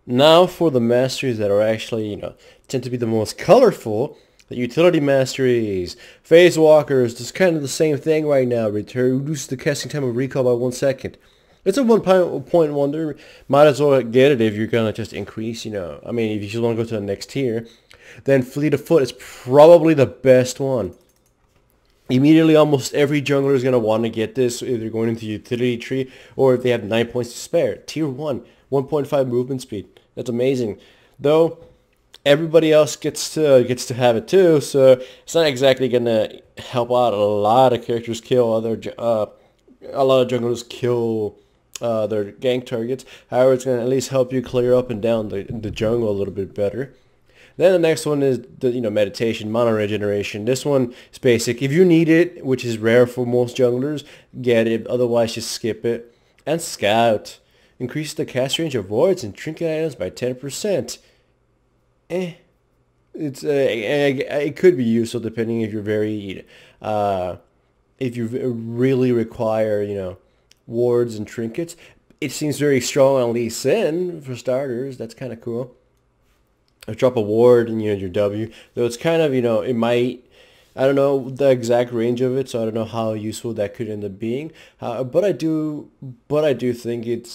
Now for the masteries that are actually, tend to be the most colorful. The utility masteries. Phase walkers, just kind of the same thing right now. Reduce the casting time of recall by 1 second. It's a one-point wonder. Might as well get it if you're going to just increase, I mean, if you just want to go to the next tier. Then Fleet of Foot is probably the best one. Immediately, almost every jungler is going to want to get this if they're going into the utility tree or if they have 9 points to spare. Tier 1, 1.5 movement speed. That's amazing. Though, everybody else gets to have it too, so it's not exactly going to help out. A lot of characters kill a lot of junglers kill their gank targets. However, it's going to at least help you clear up and down the jungle a little bit better. Then the next one is the meditation, mana regeneration. This one is basic. If you need it, which is rare for most junglers, get it. Otherwise, just skip it. And scout. Increase the cast range of wards and trinket items by 10%. It could be useful depending if you're if you really require, wards and trinkets. It seems very strong on Lee Sin for starters. That's kind of cool. Drop a ward and your W. Though it's kind of, it might, I don't know the exact range of it, so I don't know how useful that could end up being. But I do think it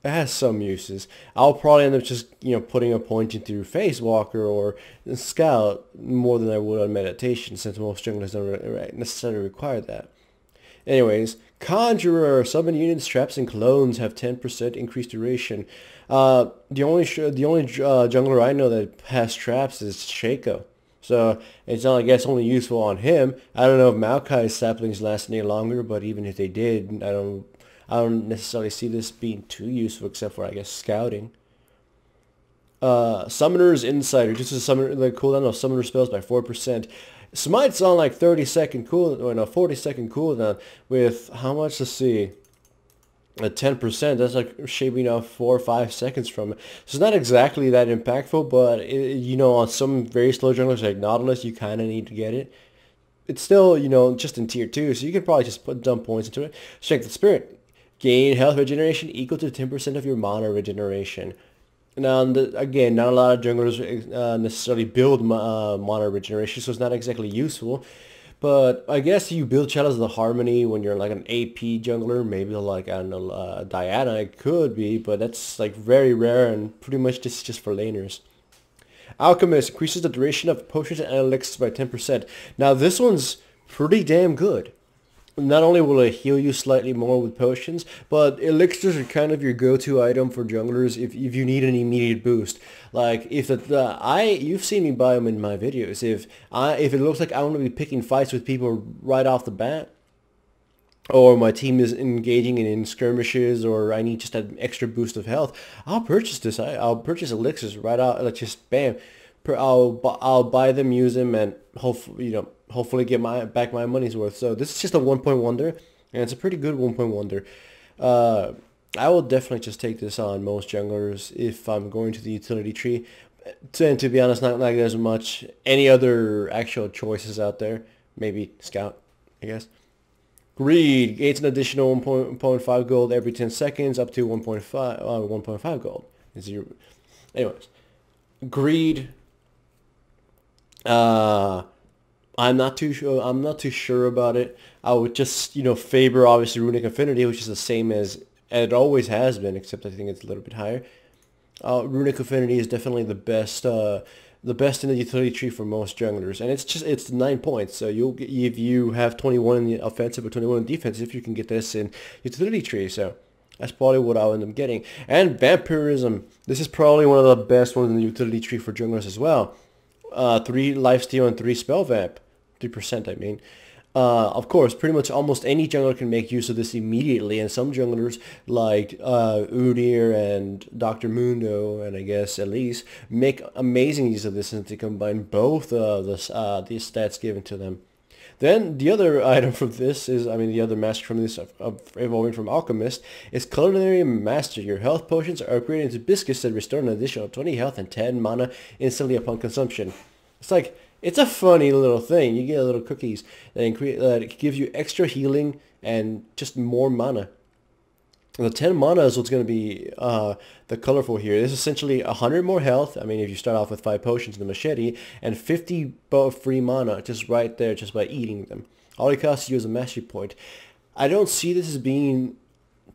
has some uses. I'll probably end up just, putting a point into Phase Walker or Scout more than I would on Meditation, since most junglers don't necessarily require that. Anyways, Conjurer, summon units, traps, and clones have 10% increased duration. The only jungler I know that has traps is Shaco. So it's not like that's only useful on him. I don't know if Maokai's saplings last any longer, but even if they did, I don't necessarily see this being too useful, except for I guess scouting. Summoner's Insider, just to summon the cooldown of summoner spells by 4%. Smite's on like 30-second cooldown, or no, 40-second cooldown with how much? Let's see. At 10%, that's like shaving off 4 or 5 seconds from it. So it's not exactly that impactful, but on some very slow junglers like Nautilus, you kind of need to get it. It's still, just in tier 2, so you could probably just dump points into it. Strength of Spirit. Gain health regeneration equal to 10% of your mana regeneration. Now, again, not a lot of junglers necessarily build mana regeneration, so it's not exactly useful. But I guess you build Shadows of the Harmony when you're like an AP jungler, maybe like, I don't know, Diana, it could be, but that's like very rare and pretty much just for laners. Alchemist increases the duration of potions and elixirs by 10%. Now this one's pretty damn good. Not only will it heal you slightly more with potions, but elixirs are kind of your go-to item for junglers if you need an immediate boost. Like if you've seen me buy them in my videos. If it looks like I want to be picking fights with people right off the bat, or my team is engaging in skirmishes, or I need just an extra boost of health, I'll purchase this. I'll purchase elixirs right out. Like just bam. I'll buy them, use them, and hopefully get back my money's worth. So this is just a 1-point wonder, and it's a pretty good 1-point wonder. I will definitely just take this on most junglers if I'm going to the utility tree. And to be honest, not like there's much any other actual choices out there. Maybe Scout, I guess. Greed gains an additional 1.5 gold every 10 seconds, up to 1.5 gold. Anyways, Greed. I'm not too sure. I'm not too sure about it. I would just, favor obviously Runic Affinity, which is the same as it always has been, except I think it's a little bit higher. Runic Affinity is definitely the best in the utility tree for most junglers, and it's 9 points. So if you have 21 in the offensive or 21 in defensive, you can get this in utility tree. So that's probably what I'll end up getting. And Vampirism. This is probably one of the best ones in the utility tree for junglers as well. 3 lifesteal and 3 spell vamp. 3%, I mean. Of course, pretty much almost any jungler can make use of this immediately, and some junglers like Udyr and Dr. Mundo, and I guess Elise, make amazing use of this since they combine both these stats given to them. Then the other item from this is, the other master from this, evolving from Alchemist, is Culinary Master. Your health potions are upgraded into biscuits that restore an additional 20 health and 10 mana instantly upon consumption. It's a funny little thing. You get little cookies that gives you extra healing and just more mana. The 10 mana is what's going to be the colorful here. This is essentially 100 more health. I mean, if you start off with 5 potions in the machete, and 50 free mana just right there, just by eating them. All it costs you is a mastery point. I don't see this as being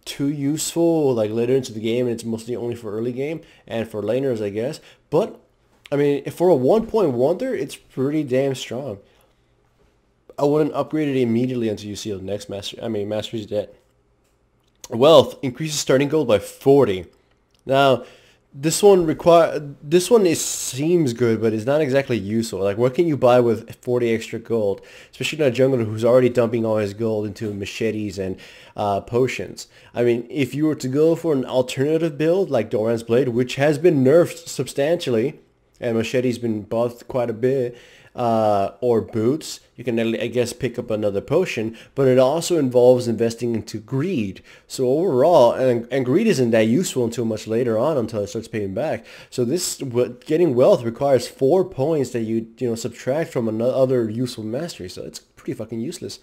too useful like later into the game, and it's mostly only for early game and for laners, I guess. But, I mean, for a 1-point wonder, it's pretty damn strong. I wouldn't upgrade it immediately until you see the next Masteries debt. Wealth increases starting gold by 40. Now, this one seems good, but it's not exactly useful. Like, what can you buy with 40 extra gold? Especially not a jungler who's already dumping all his gold into machetes and potions. I mean, if you were to go for an alternative build like Doran's Blade, which has been nerfed substantially, and machete's been buffed quite a bit, or boots, you can, I guess, pick up another potion, but it also involves investing into greed. So overall, and greed isn't that useful until much later on, until it starts paying back. So getting wealth requires 4 points that you subtract from another useful mastery. So it's pretty fucking useless.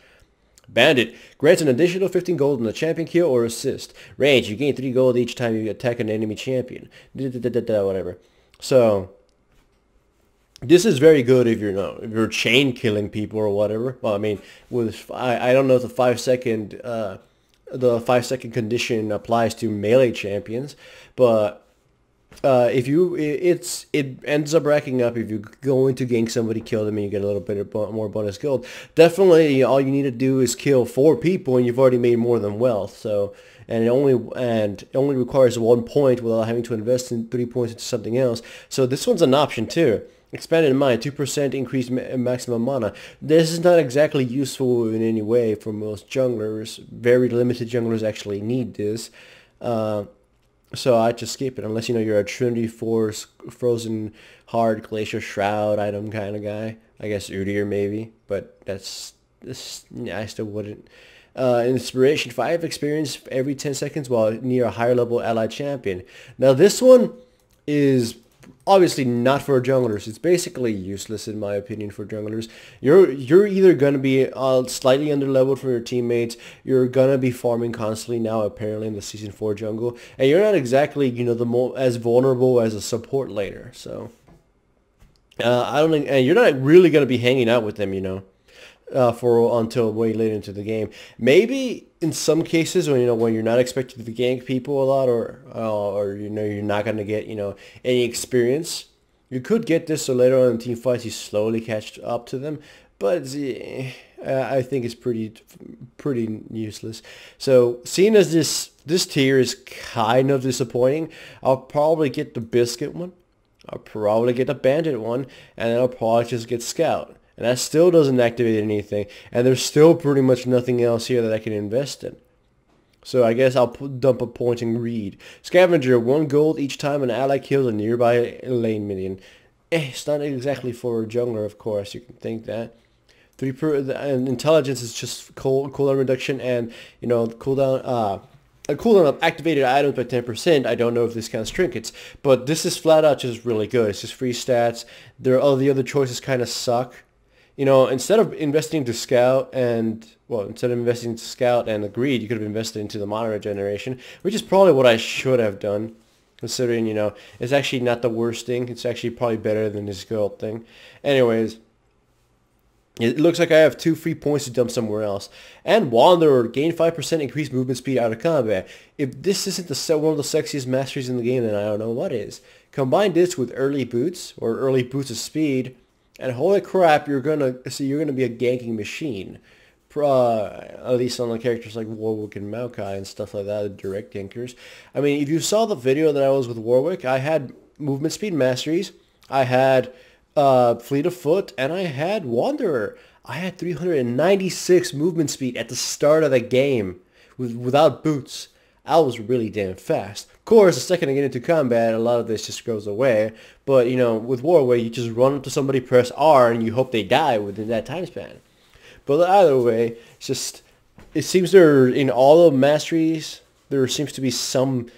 Bandit grants an additional 15 gold on a champion kill or assist. Range, you gain 3 gold each time you attack an enemy champion. Whatever. So this is very good if you're chain killing people or whatever. Well, I mean, I don't know if the 5-second condition applies to melee champions, but it ends up racking up if you go into gank somebody, kill them, and you get a little bit more bonus gold. Definitely, all you need to do is kill 4 people, and you've already made more than wealth. So. And it only requires 1 point without having to invest in 3 points into something else. So this one's an option too. Expanded mind, 2% increased maximum mana. This is not exactly useful in any way for most junglers. Very limited junglers actually need this. So I just skip it unless you're a Trinity Force, Frozen Heart, Glacier Shroud item kind of guy. I guess Udyr maybe, but I still wouldn't. Inspiration 5 experience every 10 seconds while near a higher level allied champion. Now this one is obviously not for junglers. It's basically useless in my opinion for junglers. You're either going to be slightly underleveled for your teammates, you're going to be farming constantly now apparently in the Season 4 jungle, and you're not exactly as vulnerable as a support laner. So I don't think, and you're not really going to be hanging out with them, for until way late into the game. Maybe in some cases when you're not expected to gank people a lot, or you're not gonna get any experience, you could get this. So later on in team fights, you slowly catch up to them. But I think it's pretty useless. So seeing as this tier is kind of disappointing, I'll probably get the biscuit one. I'll probably get the bandit one, and then I'll probably just get scout. And that still doesn't activate anything. And there's still pretty much nothing else here that I can invest in. So I guess I'll dump a point in greed. Scavenger, 1 gold each time an ally kills a nearby lane minion. It's not exactly for a jungler, of course. You can think that. And intelligence is just cooldown reduction, and cooldown. A cooldown of activated items by 10%. I don't know if this counts trinkets, but this is flat out just really good. It's just free stats. All the other choices kind of suck. Instead of investing into scout and the greed, you could have invested into the mana regeneration, which is probably what I should have done, considering it's actually not the worst thing. It's actually probably better than this gold thing. Anyways, it looks like I have 2 free points to dump somewhere else. And Wanderer, gain 5% increased movement speed out of combat. If this isn't one of the sexiest masteries in the game, then I don't know what is. Combine this with early boots, or early boots of speed, and holy crap, you're gonna be a ganking machine. At least on the characters like Warwick and Maokai and stuff like that, the direct gankers. I mean, if you saw the video that I was with Warwick, I had movement speed masteries, I had Fleet of Foot, and I had Wanderer. I had 396 movement speed at the start of the game without boots. I was really damn fast. Of course, the second I get into combat, a lot of this just goes away. But, with Warwick, you just run up to somebody, press R, and you hope they die within that time span. But either way, it seems in all the masteries, there seems to be some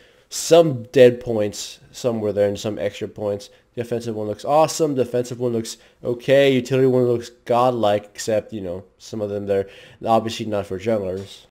dead points somewhere there and some extra points. The offensive one looks awesome. The defensive one looks okay. Utility one looks godlike, except, some of them they're obviously not for junglers.